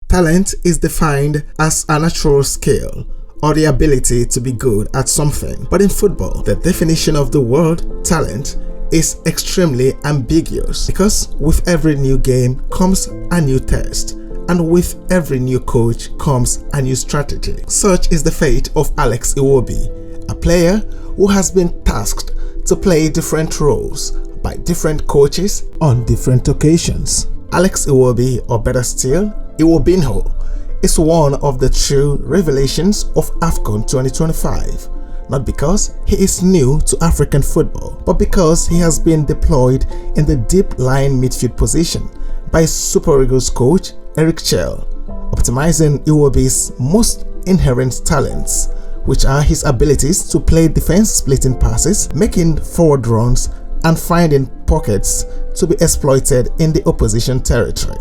Talent is defined as a natural skill or the ability to be good at something. But in football, the definition of the word talent is extremely ambiguous, because with every new game comes a new test, and with every new coach comes a new strategy. Such is the fate of Alex Iwobi, a player who has been tasked to play different roles by different coaches on different occasions. Alex Iwobi, or better still, Iwobinho, is one of the true revelations of Afcon 2025. Not because he is new to African football, but because he has been deployed in the deep line midfield position by Super Eagles coach Eric Chell, optimizing Iwobi's most inherent talents, which are his abilities to play defense-splitting passes, making forward runs, and finding pockets to be exploited in the opposition territory,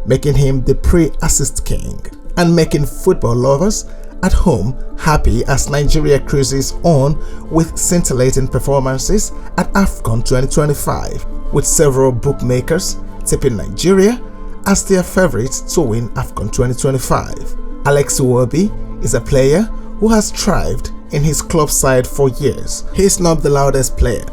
making him the pre-assist king, and making football lovers at home happy as Nigeria cruises on with scintillating performances at Afcon 2025, with several bookmakers tipping Nigeria as their favourites to win Afcon 2025. Alex Iwobi is a player who has thrived in his club side for years. He is not the loudest player,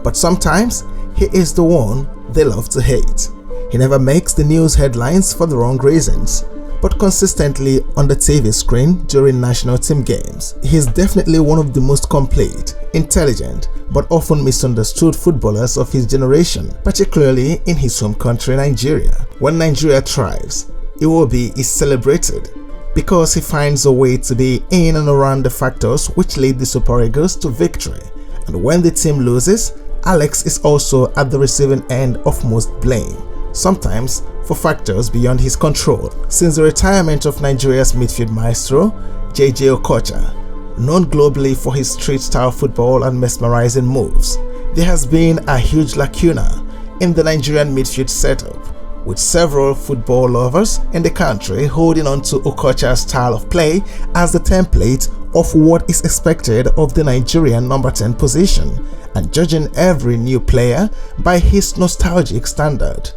but sometimes he is the one they love to hate. He never makes the news headlines for the wrong reasons, but consistently on the TV screen during national team games. He is definitely one of the most complete, intelligent, but often misunderstood footballers of his generation, particularly in his home country Nigeria. When Nigeria thrives, Iwobi is celebrated because he finds a way to be in and around the factors which lead the Super Eagles to victory. And when the team loses, Alex is also at the receiving end of most blame, sometimes for factors beyond his control. Since the retirement of Nigeria's midfield maestro, Jay-Jay Okocha, known globally for his street-style football and mesmerizing moves, there has been a huge lacuna in the Nigerian midfield setup, with several football lovers in the country holding on to Okocha's style of play as the template of what is expected of the Nigerian number 10 position, and judging every new player by his nostalgic standard.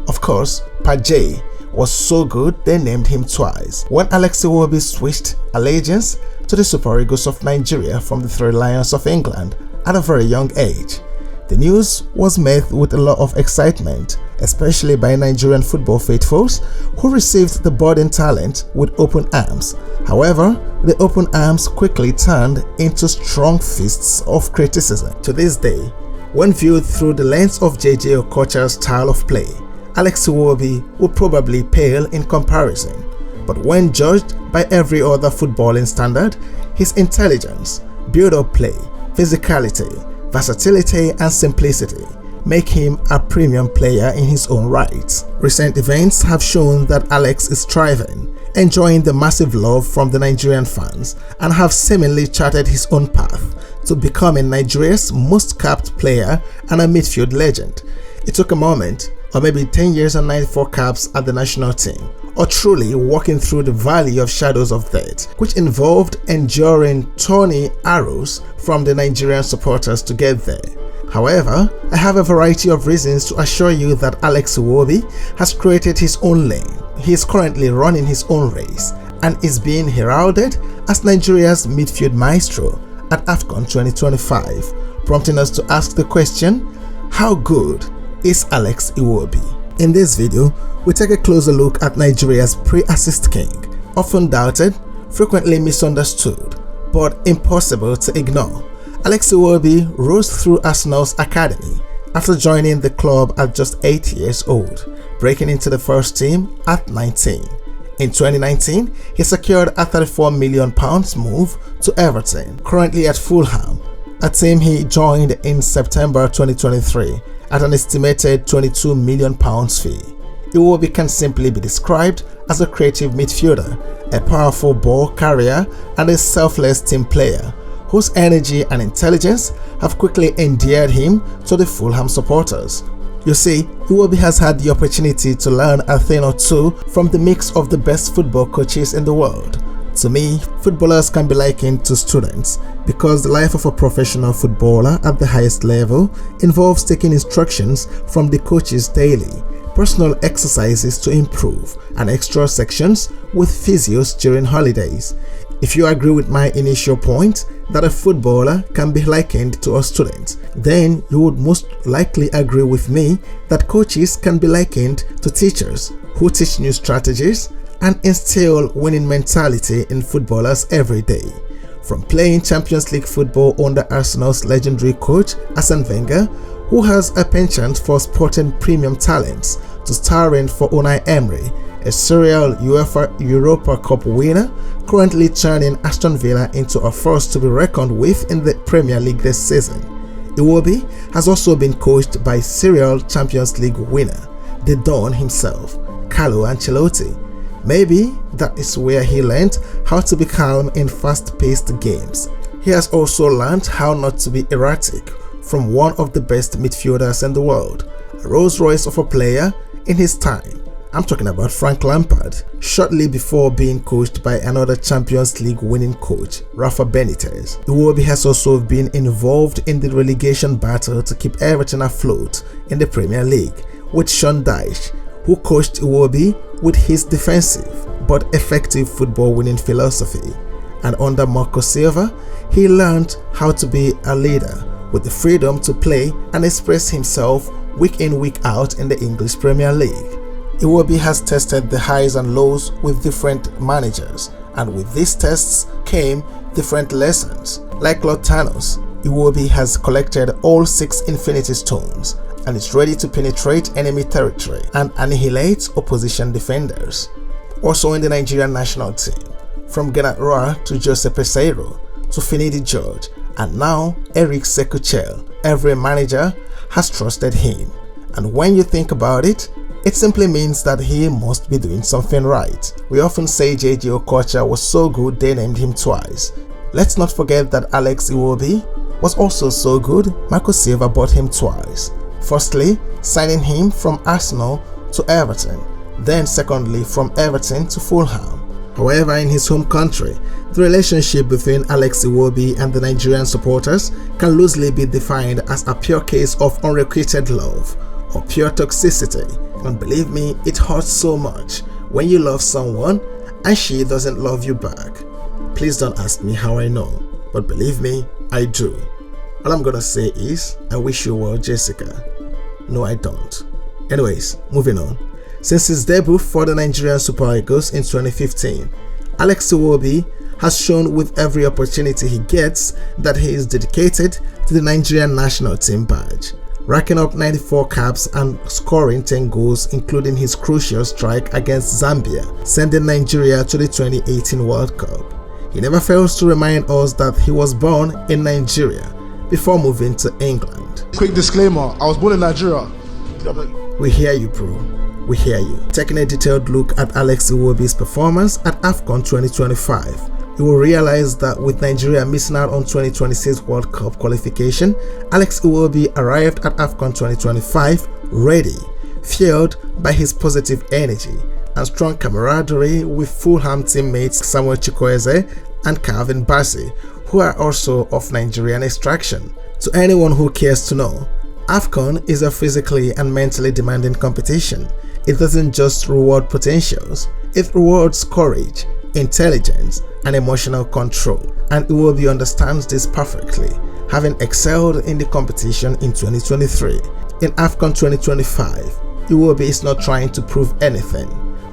Of course, Pajay was so good they named him twice. When Alex Iwobi switched allegiance to the Super Eagles of Nigeria from the Three Lions of England at a very young age, the news was met with a lot of excitement, especially by Nigerian football faithfuls who received the budding talent with open arms. However, the open arms quickly turned into strong fists of criticism. To this day, when viewed through the lens of Jay-Jay Okocha's style of play, Alex Iwobi would probably pale in comparison, but when judged by every other footballing standard, his intelligence, build-up play, physicality, versatility and simplicity make him a premium player in his own right. Recent events have shown that Alex is thriving, enjoying the massive love from the Nigerian fans, and have seemingly charted his own path to becoming Nigeria's most capped player and a midfield legend. It took a moment, or maybe 10 years and 94 caps at the national team, or truly walking through the valley of shadows of death, which involved enduring thorny arrows from the Nigerian supporters to get there. However, I have a variety of reasons to assure you that Alex Iwobi has created his own lane. He is currently running his own race and is being heralded as Nigeria's midfield maestro at Afcon 2025, prompting us to ask the question, how good is Alex Iwobi? In this video, we take a closer look at Nigeria's pre-assist king, often doubted, frequently misunderstood, but impossible to ignore. Alex Iwobi rose through Arsenal's academy after joining the club at just 8 years old, breaking into the first team at 19. In 2019, he secured a £34 million move to Everton, currently at Fulham, a team he joined in September 2023 at an estimated £22 million fee. Iwobi can simply be described as a creative midfielder, a powerful ball carrier, and a selfless team player whose energy and intelligence have quickly endeared him to the Fulham supporters. You see, Iwobi has had the opportunity to learn a thing or two from the mix of the best football coaches in the world. To me, footballers can be likened to students because the life of a professional footballer at the highest level involves taking instructions from the coaches daily, personal exercises to improve, and extra sections with physios during holidays. If you agree with my initial point that a footballer can be likened to a student, then you would most likely agree with me that coaches can be likened to teachers who teach new strategies and instill winning mentality in footballers every day. From playing Champions League football under Arsenal's legendary coach Arsene Wenger, who has a penchant for sporting premium talents, to starring for Unai Emery, a serial UEFA Europa Cup winner, currently turning Aston Villa into a force to be reckoned with in the Premier League this season. Iwobi has also been coached by serial Champions League winner, the Don himself, Carlo Ancelotti. Maybe that is where he learned how to be calm in fast-paced games. He has also learned how not to be erratic from one of the best midfielders in the world, a Rolls Royce of a player in his time. I'm talking about Frank Lampard, shortly before being coached by another Champions League winning coach, Rafa Benitez. Iwobi has also been involved in the relegation battle to keep Everton afloat in the Premier League with Sean Dyche, who coached Iwobi with his defensive but effective football winning philosophy. And under Marco Silva, he learned how to be a leader with the freedom to play and express himself week in, week out in the English Premier League. Iwobi has tested the highs and lows with different managers, and with these tests came different lessons. Like Lord Thanos, Iwobi has collected all 6 Infinity Stones and is ready to penetrate enemy territory and annihilate opposition defenders. Also in the Nigerian national team, from Gennaro Roa to Jose Peseiro to Finidi George and now Eric Sekuchel, every manager has trusted him. And when you think about it, it simply means that he must be doing something right. We often say Jay-Jay Okocha was so good they named him twice. Let's not forget that Alex Iwobi was also so good Marco Silva bought him twice. Firstly, signing him from Arsenal to Everton, then secondly from Everton to Fulham. However, in his home country, the relationship between Alex Iwobi and the Nigerian supporters can loosely be defined as a pure case of unrequited love or pure toxicity. And believe me, it hurts so much when you love someone and she doesn't love you back. Please don't ask me how I know, but believe me, I do. All I'm gonna say is, I wish you well, Jessica. No, I don't. Anyways, moving on. Since his debut for the Nigerian Super Eagles in 2015, Alex Iwobi has shown with every opportunity he gets that he is dedicated to the Nigerian national team badge, racking up 94 caps and scoring 10 goals, including his crucial strike against Zambia, sending Nigeria to the 2018 World Cup. He never fails to remind us that he was born in Nigeria before moving to England. Quick disclaimer, I was born in Nigeria. We hear you, bro. We hear you. Taking a detailed look at Alex Iwobi's performance at Afcon 2025, you will realize that with Nigeria missing out on 2026 World Cup qualification, Alex Iwobi arrived at Afcon 2025 ready, fueled by his positive energy and strong camaraderie with Fulham teammates Samuel Chukwueze and Calvin Bassey, who are also of Nigerian extraction. To anyone who cares to know, Afcon is a physically and mentally demanding competition. It doesn't just reward potentials, it rewards courage, intelligence, and emotional control. And Iwobi understands this perfectly, having excelled in the competition in 2023. In Afcon 2025, Iwobi is not trying to prove anything.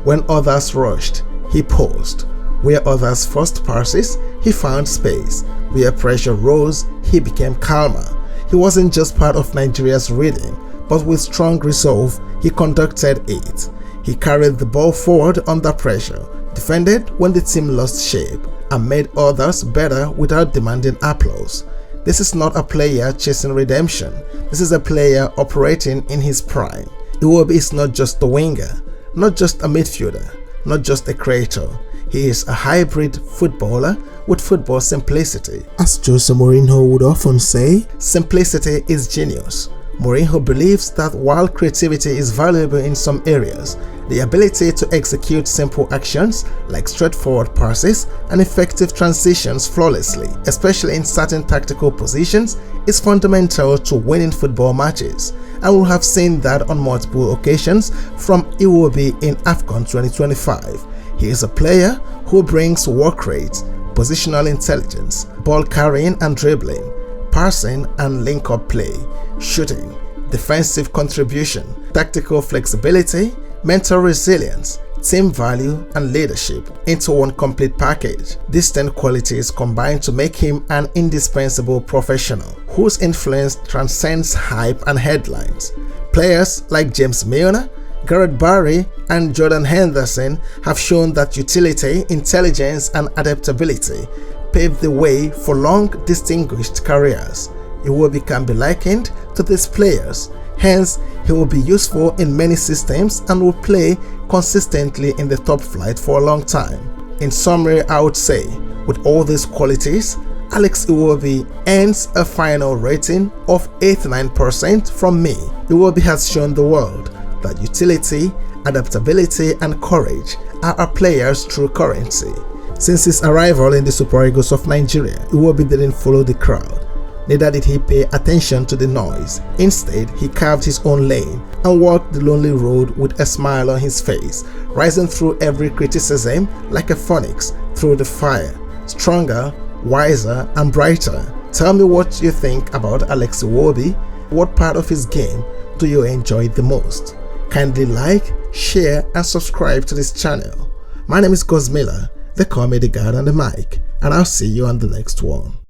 When others rushed, he paused. Where others forced passes, he found space. Where pressure rose, he became calmer. He wasn't just part of Nigeria's rhythm, but with strong resolve, he conducted it. He carried the ball forward under pressure, defended when the team lost shape, and made others better without demanding applause. This is not a player chasing redemption. This is a player operating in his prime. Iwobi is not just a winger, not just a midfielder, not just a creator. He is a hybrid footballer with football simplicity. As Jose Mourinho would often say, simplicity is genius. Mourinho believes that while creativity is valuable in some areas, The ability to execute simple actions like straightforward passes and effective transitions flawlessly, especially in certain tactical positions, is fundamental to winning football matches, and we have seen that on multiple occasions from Iwobi in Afcon 2025. He is a player who brings work rate, positional intelligence, ball carrying and dribbling, passing and link-up play, shooting, defensive contribution, tactical flexibility, mental resilience, team value and leadership into one complete package. These 10 qualities combine to make him an indispensable professional whose influence transcends hype and headlines. Players like James Milner, Gareth Barry and Jordan Henderson have shown that utility, intelligence and adaptability paved the way for long, distinguished careers. Iwobi can be likened to these players, hence he will be useful in many systems and will play consistently in the top flight for a long time. In summary, I would say, with all these qualities, Alex Iwobi earns a final rating of 89% from me. Iwobi has shown the world that utility, adaptability and courage are a player's true currency. Since his arrival in the Super Eagles of Nigeria, Iwobi didn't follow the crowd. Neither did he pay attention to the noise. Instead, he carved his own lane and walked the lonely road with a smile on his face, rising through every criticism like a phoenix through the fire, stronger, wiser and brighter. Tell me what you think about Alex Iwobi. What part of his game do you enjoy the most? Kindly like, share and subscribe to this channel. My name is Miller. They call me the guy on the mic, and I'll see you on the next one.